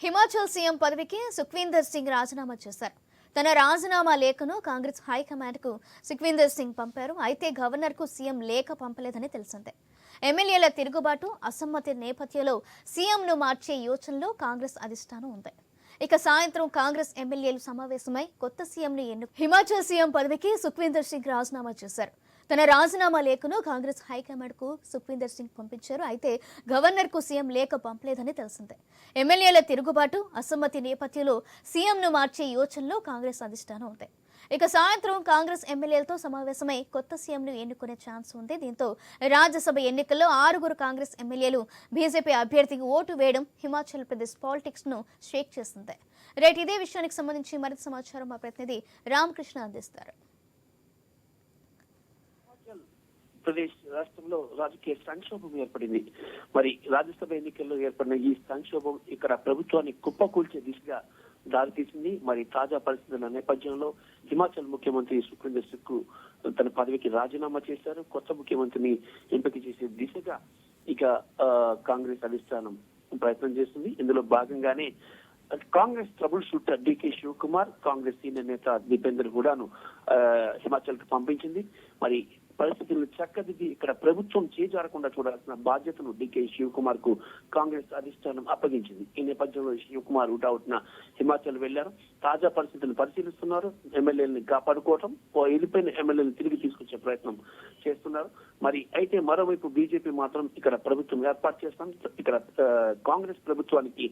Himachal CM పదవికి సుఖ్వీందర్ సింగ్ రాజీనామా చేశారు. తన రాజీనామా లేఖను కాంగ్రెస్ హైకమాండ్కు సుఖ్వీందర్ సింగ్ పంపారు. అయితే గవర్నర్కు సీఎం లేఖ పంపలేదని తెలిసిందే. ఎమ్మెల్యేల తిరుగుబాటు, అసమ్మతి నేపథ్యంలో సీఎంను మార్చే యోచనలో కాంగ్రెస్ అధిష్టానం ఉంది. ఇక సాయంత్రం కాంగ్రెస్ ఎమ్మెల్యేలు సమావేశమై కొత్త సీఎంను హిమాచల్ సీఎం పదవికి సుఖ్వీందర్ సింగ్ రాజీనామా చేశారు. తన రాజీనామా లేఖను కాంగ్రెస్ హైకమాండ్కు సుఖ్వీందర్ సింగ్ పంపించారు. అయితే గవర్నర్కు సీఎం లేఖ పంపలేదని తెలిసిందే. ఎమ్మెల్యేల తిరుగుబాటు, అసమ్మతి నేపథ్యంలో సీఎంను మార్చే యోచనలో కాంగ్రెస్ అధిష్టానం ఉంది. ఇక సాయంత్రం కాంగ్రెస్ ఎమ్మెల్యేలతో సమావేశమై కొత్త సీఎంను ఎన్నుకునే ఛాన్స్ ఉంది. దీంతో రాజ్యసభ ఎన్నికల్లో 6 కాంగ్రెస్ ఎమ్మెల్యేలు బీజేపీ అభ్యర్థికి ఓటు వేయడం హిమాచల్ ప్రదేశ్ పాలిటిక్స్ ను షేక్ చేస్తుంది. రైట్, ఇదే విషయానికి సంబంధించి మరింత సమాచారం మా ప్రతినిధి రామకృష్ణ అందిస్తారు. ప్రదేశ్ రాష్ట్రంలో రాజకీయ సంక్షోభం ఏర్పడింది. మరి రాజ్యసభ ఎన్నికల్లో ఏర్పడిన ఈ సంక్షోభం ఇక్కడ ప్రభుత్వాన్ని కుప్పకూల్చే దిశగా దారితీసింది. మరి తాజా పరిస్థితుల నేపథ్యంలో హిమాచల్ ముఖ్యమంత్రి సుఖ్వీందర్ సింగ్ తన పదవికి రాజీనామా చేశారు. కొత్త ముఖ్యమంత్రిని ఎంపిక చేసే దిశగా ఇక కాంగ్రెస్ అధిష్టానం ప్రయత్నం చేస్తుంది. ఇందులో భాగంగానే Congress trouble shooter DK Shivakumar, Congress senior నేత దీపేందర్ హుడాను హిమాచల్ కు పంపించింది. మరి పరిస్థితులను చక్కదిద్ది ఇక్కడ ప్రభుత్వం చేజారకుండా చూడాల్సిన బాధ్యతను డికే శివకుమార్ కు కాంగ్రెస్ అధిష్టానం అప్పగించింది. ఈ నేపథ్యంలో శివకుమార్ హుటాహుటిన హిమాచల్ వెళ్లారు. తాజా పరిస్థితులను పరిశీలిస్తున్నారు. ఎమ్మెల్యేలను కాపాడుకోవటం, వెళ్ళిపోయిన ఎమ్మెల్యేలను తిరిగి తీసుకొచ్చే ప్రయత్నం చేస్తున్నారు. మరి అయితే మరోవైపు బీజేపీ మాత్రం ఇక్కడ ప్రభుత్వం ఏర్పాటు చేస్తాం, ఇక్కడ కాంగ్రెస్ ప్రభుత్వానికి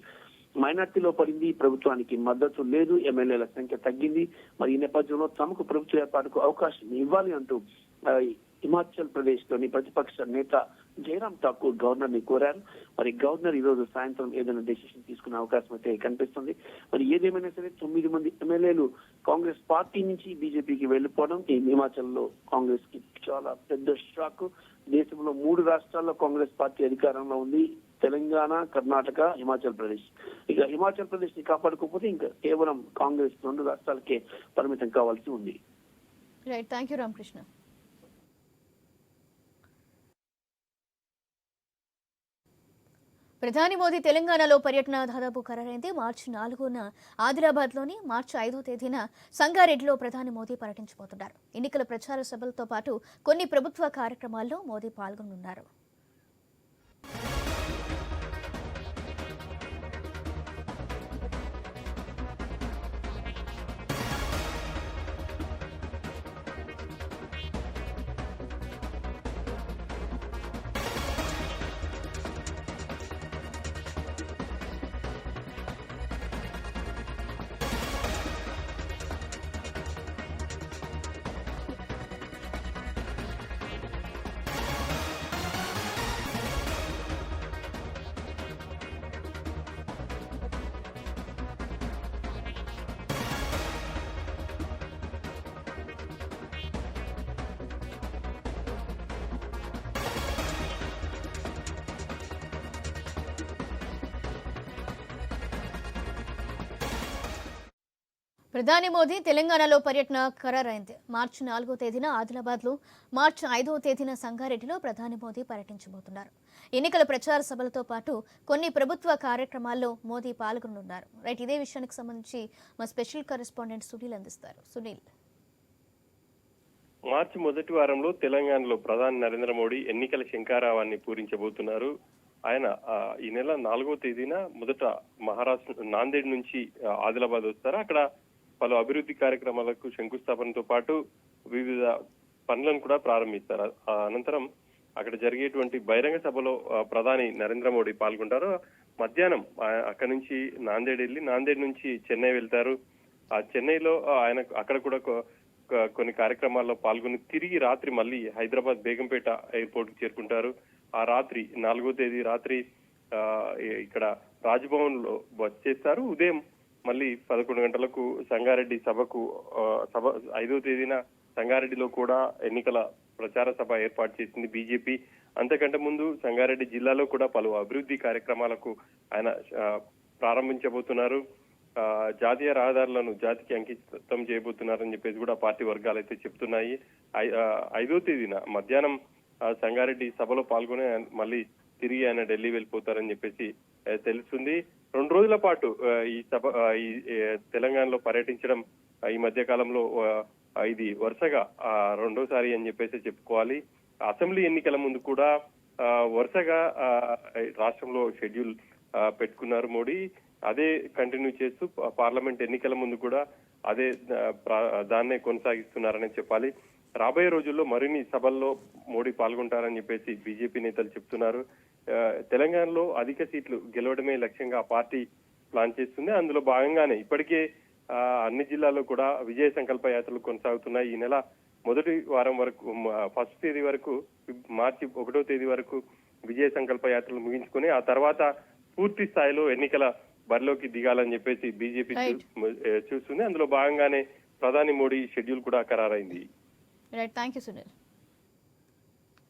మైనార్టీలో పడింది, ప్రభుత్వానికి మద్దతు లేదు, ఎమ్మెల్యేల సంఖ్య తగ్గింది. మరి ఈ నేపథ్యంలో తమకు ప్రభుత్వ ఏర్పాటుకు అవకాశం ఇవ్వాలి అంటూ హిమాచల్ ప్రదేశ్ లోని ప్రతిపక్ష నేత జయరాం ఠాకూర్ గవర్నర్ ని కోరారు. మరి గవర్నర్ ఈ రోజు సాయంత్రం ఏదైనా డెసిషన్ తీసుకునే అవకాశం అయితే కనిపిస్తుంది. మరి ఏదేమైనా సరే 9 మంది ఎమ్మెల్యేలు కాంగ్రెస్ పార్టీ నుంచి బీజేపీకి వెళ్లిపోవడం ఈ హిమాచల్ లో కాంగ్రెస్ కి చాలా పెద్ద షాక్. దేశంలో 3 రాష్ట్రాల్లో కాంగ్రెస్ పార్టీ అధికారంలో ఉంది, తెలంగాణ, కర్ణాటక, హిమాచల్ ప్రదేశ్. ఇక హిమాచల్ ప్రదేశ్ ని కాపాడుకోకపోతే ఇంకా కేవలం కాంగ్రెస్ 2 రాష్ట్రాలకే పరిమితం కావాల్సి ఉంది. Right, thank you Ramakrishna. ప్రధాని మోదీ తెలంగాణలో పర్యటన దాదాపు ఖరారైంది. మార్చి 4న ఆదిలాబాద్లోని, మార్చి 5వ తేదీన సంగారెడ్డిలో ప్రధాని మోదీ పర్యటించబోతున్నారు. ఎన్నికల ప్రచార సభలతో పాటు కొన్ని ప్రభుత్వ కార్యక్రమాల్లో మోదీ పాల్గొనున్నారు. ప్రధాని మోదీ తెలంగాణలో పర్యటన ఖరారైంది. మార్చి 4వ తేదీన ఆదిలాబాద్లో, మార్చి 5వ తేదీన సంగారెడ్డిలో ప్రధాని మోదీ పర్యటించబోతున్నారు. ఎన్నికల ప్రచార సభలతో పాటు కొన్ని ప్రభుత్వ కార్యక్రమాల్లో మోదీ పాల్గొనున్నారు. రైట్, ఇదే విషయానికి సంబంధించి మా స్పెషల్ కరెస్పాండెంట్ సునీల్ అందిస్తారు. సునీల్, మార్చి మొదటి వారంలో తెలంగాణలో ప్రధాని నరేంద్ర మోడీ ఎన్నికల శంఖారావాన్ని పూరించబోతున్నారు. ఆయన ఈ నెల 4వ తేదీన మొదట మహారాష్ట్ర నాందేడ్ నుంచి ఆదిలాబాద్ వస్తారు. అక్కడ పలు అభివృద్ధి కార్యక్రమాలకు శంకుస్థాపనతో పాటు వివిధ పనులను కూడా ప్రారంభిస్తారు. అనంతరం అక్కడ జరిగేటువంటి బహిరంగ సభలో ప్రధాని నరేంద్ర మోడీ పాల్గొంటారు. మధ్యాహ్నం అక్కడి నుంచి నాందేడ్ వెళ్ళి, నాందేడ్ నుంచి చెన్నై వెళ్తారు. ఆ చెన్నైలో ఆయన అక్కడ కూడా కొన్ని కార్యక్రమాల్లో పాల్గొని తిరిగి రాత్రి మళ్ళీ హైదరాబాద్ బేగంపేట ఎయిర్పోర్ట్ కు చేరుకుంటారు. ఆ రాత్రి 4వ తేదీ రాత్రి ఇక్కడ రాజ్భవన్ లో బస చేస్తారు. ఉదయం మళ్ళీ 11 గంటలకు సంగారెడ్డి సభ 5వ తేదీన సంగారెడ్డిలో కూడా ఎన్నికల ప్రచార సభ ఏర్పాటు చేసింది బీజేపీ. అంతకంటే ముందు సంగారెడ్డి జిల్లాలో కూడా పలు అభివృద్ధి కార్యక్రమాలకు ఆయన ప్రారంభించబోతున్నారు. జాతీయ రహదారులను జాతికి అంకితం చేయబోతున్నారని చెప్పేసి కూడా పార్టీ వర్గాలు అయితే చెప్తున్నాయి. 5వ తేదీన మధ్యాహ్నం సంగారెడ్డి సభలో పాల్గొని మళ్ళీ తిరిగి ఆయన ఢిల్లీ వెళ్ళిపోతారని చెప్పేసి తెలుస్తుంది. 2 రోజుల పాటు ఈ సభ తెలంగాణలో పర్యటించడం ఈ మధ్య కాలంలో ఇది వరుసగా రెండోసారి అని చెప్పేసి చెప్పుకోవాలి. అసెంబ్లీ ఎన్నికల ముందు కూడా వరుసగా రాష్ట్రంలో షెడ్యూల్ పెట్టుకున్నారు మోడీ. అదే కంటిన్యూ చేస్తూ పార్లమెంట్ ఎన్నికల ముందు కూడా అదే దాన్నే కొనసాగిస్తున్నారని చెప్పాలి. రాబోయే రోజుల్లో మరిన్ని సభల్లో మోడీ పాల్గొంటారని చెప్పేసి బీజేపీ నేతలు చెప్తున్నారు. తెలంగాణలో అధిక సీట్లు గెలవడమే లక్ష్యంగా ఆ పార్టీ ప్లాన్ చేస్తుంది. అందులో భాగంగానే ఇప్పటికే అన్ని జిల్లాల్లో కూడా విజయ సంకల్ప యాత్రలు కొనసాగుతున్నాయి. ఈ నెల మొదటి వారం వరకు, ఫస్ట్ తేదీ వరకు, మార్చి 1వ తేదీ వరకు విజయ సంకల్ప యాత్రలు ముగించుకొని ఆ తర్వాత పూర్తి స్థాయిలో ఎన్నికల బరిలోకి దిగాలని చెప్పేసి బీజేపీ చూస్తుంది. అందులో భాగంగానే ప్రధాని మోడీ షెడ్యూల్ కూడా ఖరారైంది. Right, thank you Sunil.